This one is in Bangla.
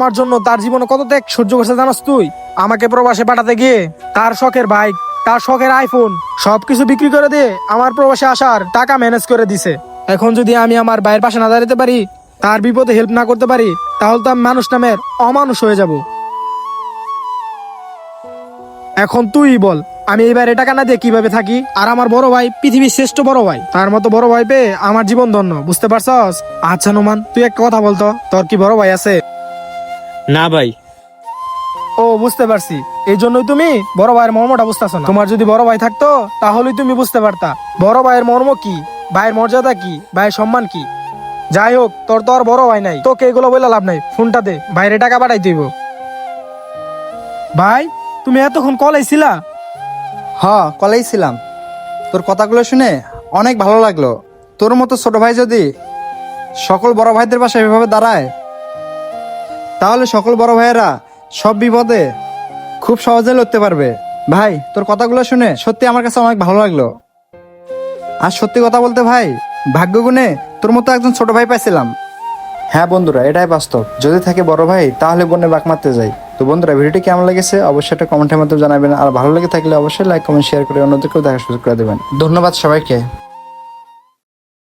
আমার জন্য তার জীবনে কত ত্যাগ সহ্য করছে জানাস তুই? আমাকে প্রবাসে পাঠাতে গিয়ে তার শখের বাইক, তার শখের আইফোন সবকিছু বিক্রি করে দিয়ে আমার প্রবাসে আসার টাকা ম্যানেজ করে দিছে। এখন যদি আমি আমার ভাইয়ের পাশে না দাঁড়াতে পারি, তার বিপদে হেল্প না করতে পারি, তাহলে তো আমি মানুষ নামের অমানুষ হয়ে যাব। এখন তুই বল, আমি এইবারে টাকা না দিয়ে কিভাবে থাকি? আর আমার বড় ভাই পৃথিবীর শ্রেষ্ঠ বড় ভাই, তার মতো বড় ভাই পেয়ে আমার জীবন ধন্য, বুঝতে পারছস? আচ্ছা নোমান, তুই একটা কথা বলতো, তোর কি বড় ভাই আছে? না ভাই। ও, বুঝতে পারছি। এই জন্যই তুমি বড় ভাইয়ের মর্মটা বুঝতেছো না। তোমার যদি বড় ভাই থাকতো তাহলেই তুমি বুঝতে পারতা বড় ভাইয়ের মর্ম কি, ভাইয়ের মর্যাদা কি, ভাইয়ের সম্মান কি। যাই হোক, তোর তো আর বড় ভাই নাই, তোকে এগুলো বলে লাভ নাই। ফোনটা দে, বাইরে টাকা পাঠাই দিব। ভাই, তুমি এতক্ষণ কলেই ছিলা? কলেই ছিলাম। তোর কথাগুলো শুনে অনেক ভালো লাগলো। তোর মতো ছোট ভাই যদি সকল বড় ভাইদের পাশে এভাবে দাঁড়ায়, তাহলে সকল বড় ভাইয়েরা সব বিপদে খুব সহজে লড়তে পারবে। ভাই, তোর কথাগুলো শুনে সত্যি আমার কাছে অনেক ভালো লাগলো। আর সত্যি কথা বলতে ভাই, ভাগ্যগুণে তোর মতো একজন ছোট ভাই পাইছিলাম। হ্যাঁ বন্ধুরা, এটাই বাস্তব। যদি থাকে বড় ভাই, তাহলে বোনে বাঁক মারতে যাই। তো বন্ধুরা, ভিডিওটি কেমন লেগেছে অবশ্যই একটা কমেন্টের মাধ্যমে জানাবেন। আর ভালো লেগে থাকলে অবশ্যই লাইক, কমেন্ট, শেয়ার করে অন্যদেরকেও দেখার সুযোগ করে দেবেন। ধন্যবাদ সবাইকে।